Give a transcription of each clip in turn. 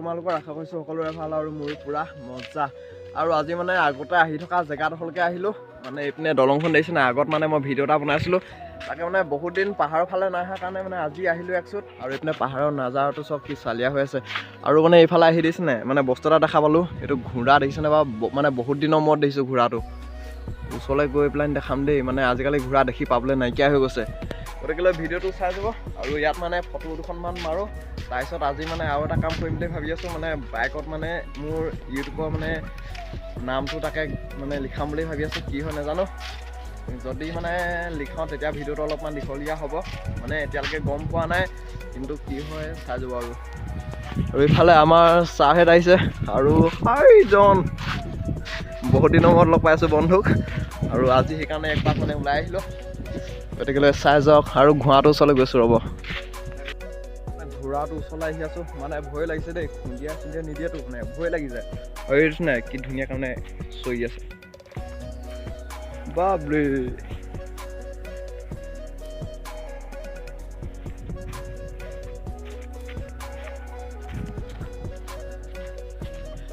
তোমালোকৰ আশা কৰিছোঁ সকলোৰে ভাল আৰু মোৰ পুৰা মজা। আৰু আজি মানে আগতে আহি থকা জেগাডোখৰলৈকে আহিলোঁ, মানে এইপিনে দলংখন দেখিছে নাই, আগত মানে মই ভিডিঅ' এটা বনাইছিলোঁ, তাকে মানে বহুত দিন পাহাৰৰ ফালে নাই অহা কাৰণে মানে আজি আহিলোঁ একচুত। আৰু এইপিনে পাহাৰৰ নাজাৰাটো চব কি চালিয়া হৈ আছে। আৰু মানে এইফালে আহি দিছে নাই, মানে বস্তু এটা দেখা পালোঁ, এইটো ঘোঁৰা দেখিছেনে বাৰু, মানে বহুত দিনৰ মূৰত দেখিছোঁ ঘোঁৰাটো। ওচৰলৈ গৈ পেলাই দেখাম দেই, মানে আজিকালি ঘোঁৰা দেখি পাবলৈ নাইকিয়া হৈ গৈছে। গতিকে ভিডিঅ'টো চাই যাব আৰু ইয়াত মানে ফটো দুখনমান মাৰোঁ। তাৰপিছত আজি মানে আৰু এটা কাম কৰিম বুলি ভাবি আছোঁ, মানে বাইকত মানে মোৰ ইউটিউবৰ মানে নামটো তাকে মানে লিখাম বুলি ভাবি আছোঁ, কি হয় নাজানো। যদি মানে লিখাওঁ তেতিয়া ভিডিঅ'টো অলপমান দীঘলীয়া হ'ব, মানে এতিয়ালৈকে গম পোৱা নাই, কিন্তু কি হয় চাই যাব আৰু এইফালে আমাৰ ছাৰহেঁত আহিছে আৰু হাইজন বহুত দিনৰ মূৰত লগ পাইছোঁ বন্ধুক, আৰু আজি সেইকাৰণে একপাক মানে ওলাই আহিলোঁ। গতিকে চাই যাওক। আৰু ঘোঁৰাটোৰ ওচৰলৈ গৈছোঁ ৰ'ব, ঘোঁৰাটোৰ ওচৰলৈ আহি আছোঁ, মানে ভয় লাগিছে দেই, খুন্দিয়া চুন্দিয়া নিদিয়েতো, মানে ভয় লাগি যায়। আৰু এইটো নাই কি ধুনীয়া কাৰণে চৰি আছে, বাপৰে।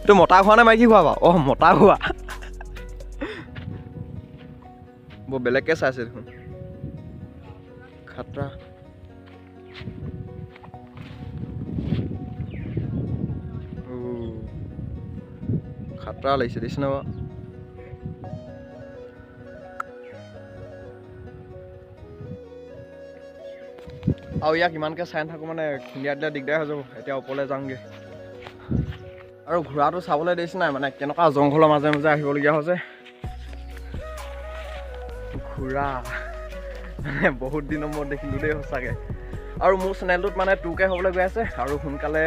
এইটো মতা ঘোঁৰা নে মাইকী ঘোঁৰা বাৰু? অঁ মতা ঘোঁৰা, বৰ বেলেগকৈ চাইছে দেখোন, খাতৰা। খাতৰা লাগিছে দেখিছেনে বাৰু? আৰু ইয়াক ইমানকৈ চাই নাথাকোঁ, মানে খুন্দিয়া দিলে দিগদাৰ হৈ যাব। এতিয়া ওপৰলৈ যাওঁগৈ। আৰু ঘোঁৰাটো চাবলৈ দেখিছে নাই, মানে কেনেকুৱা জংঘলৰ মাজে মাজে আহিবলগীয়া হৈছে। ঘোঁৰা মানে বহুত দিনৰ মূৰত দেখিলোঁ দেই সঁচাকৈ। আৰু মোৰ চেনেলটোত মানে 2K হ'বলৈ গৈ আছে, আৰু সোনকালে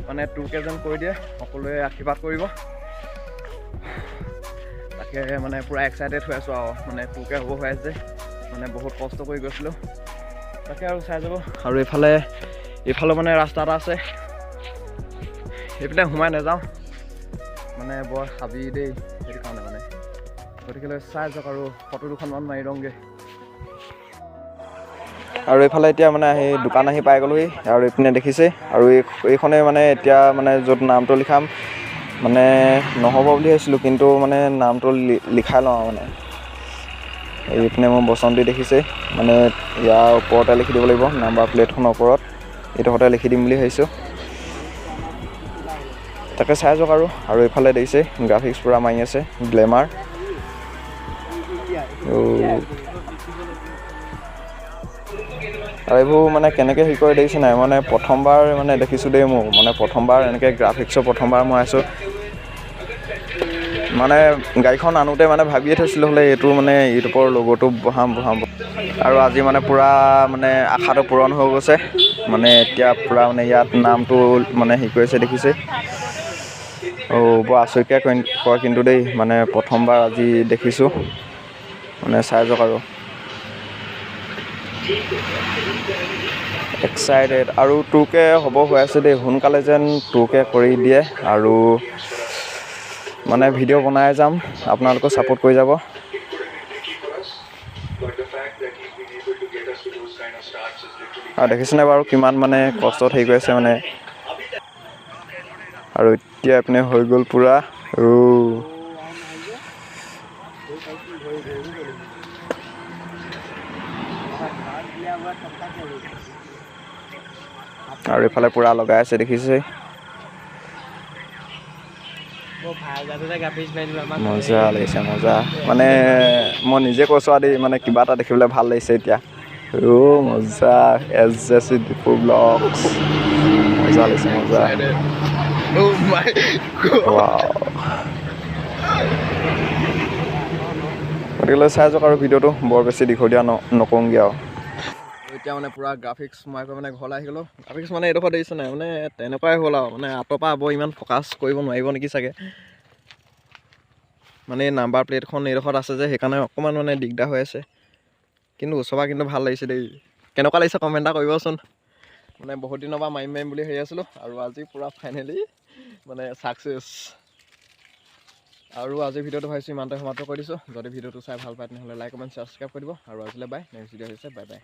মানে 2K যেন কৰি দিয়ে, সকলোৱে আশীৰ্বাদ কৰিব। তাকে মানে পূৰা এক্সাইটেড হৈ আছোঁ আৰু, মানে 2K হ'ব হৈ আছে, মানে বহুত কষ্ট কৰি গৈছিলোঁ। তাকে আৰু চাই যাব। আৰু এইফালে মানে ৰাস্তা এটা আছে, সেইপিনে সোমাই নাযাওঁ, মানে বৰ হাবি দেই, সেইটো কাৰণে মানে। গতিকে চাই যাওক আৰু ফটো দুখনমান মাৰি লওঁগৈ। আৰু এইফালে এতিয়া মানে সেই দোকান আহি পাই গ'লোহি, আৰু এইপিনে দেখিছে, আৰু এইখনে মানে এতিয়া মানে য'ত নামটো লিখাম মানে নহ'ব বুলি ভাবিছিলোঁ, কিন্তু মানে নামটো লিখাই লওঁ মানে। এইপিনে মোৰ বচন্তি দেখিছে, মানে ইয়াৰ ওপৰতে লিখি দিব লাগিব, নাম্বাৰ প্লেটখনৰ ওপৰত এইডোখৰতে লিখি দিম বুলি ভাবিছোঁ। তাকে চাই যাওক। আৰু এইফালে দেখিছে গ্ৰাফিক্স পূৰা মাৰি আছে, গ্লেমাৰ। আৰু এইবোৰ মানে কেনেকৈ হেৰি কৰে দেখিছে নাই, মানে প্ৰথমবাৰ মানে দেখিছোঁ দেই, মোৰ মানে প্ৰথমবাৰ এনেকৈ গ্ৰাফিক্সৰ প্ৰথমবাৰ মই আছোঁ। মানে গাড়ীখন আনোতে মানে ভাবিয়ে থৈছিলোঁ, হ'লে এইটো মানে ইউটিউবৰ লগ'টো বহাম। আৰু আজি মানে পূৰা মানে আশাটো পূৰণ হৈ গৈছে, মানে এতিয়া পূৰা মানে ইয়াত নামটো মানে হেৰি কৰিছে দেখিছে। বৰ আচৰিতকৈ কয় কিন্তু দেই, মানে প্ৰথমবাৰ আজি দেখিছোঁ, মানে চাই যাওক। আৰু এক্সাইটেড, আৰু 2K হ'ব হৈ আছে দেই, সোনকালে যেন 2K কৰি দিয়ে, আৰু মানে ভিডিঅ' বনাই যাম, আপোনালোকেও ছাপোৰ্ট কৰি যাব। আৰু দেখিছেনে বাৰু কিমান মানে কষ্টত হেৰি কৰি আছে মানে। আৰু এতিয়া এইপিনে হৈ গ'ল পূৰা। আৰু এইফালে পূৰা লগাই আছে দেখিছে, মজা লাগিছে মজা। মানে মই নিজে কৈছোঁ আৰু দেই, মানে কিবা এটা দেখিবলৈ ভাল লাগিছে এতিয়া। মজা, SJC ডিপু ব্লগছ, মজা লাগিছে মজা। গতিকে চাই যাওক, আৰু ভিডিঅ'টো বৰ বেছি দীঘলীয়া নকৰোঁগৈ আৰু। এতিয়া মানে পূৰা গ্ৰাফিক্স সোমাই কৰি মানে ঘৰলৈ আহি গ'লোঁ। গ্ৰাফিক্স মানে এইডোখৰ দেখিছে নাই, মানে তেনেকুৱাই হ'ল আৰু, মানে আঁতৰ পৰা বৰ ইমান ফ'কাছ কৰিব নোৱাৰিব নেকি চাগে, মানে নাম্বাৰ প্লেটখন এইডোখৰত আছে যে, সেইকাৰণে অকণমান মানে দিগদাৰ হৈ আছে। কিন্তু ওচৰৰ পৰা কিন্তু ভাল লাগিছে দেই। কেনেকুৱা লাগিছে কমেণ্ট এটা কৰিবচোন। মানে বহুত দিনৰ পৰা মাৰিম বুলি ভাবি আছিলোঁ, আৰু আজি পূৰা ফাইনেলি মানে ছাকচেছ। আৰু আজিৰ ভিডিঅ'টো ভাবিছোঁ ইমানতে সমাপ্ত কৰি দিছোঁ। যদি ভিডিঅ'টো চাই ভাল পায় তেনেহ'লে লাইক কমেণ্ট ছাবস্ক্ৰাইব কৰি দিব। আৰু আজিলৈ বাই, নেক্সট ভিডিঅ' হৈছে বাই বাই।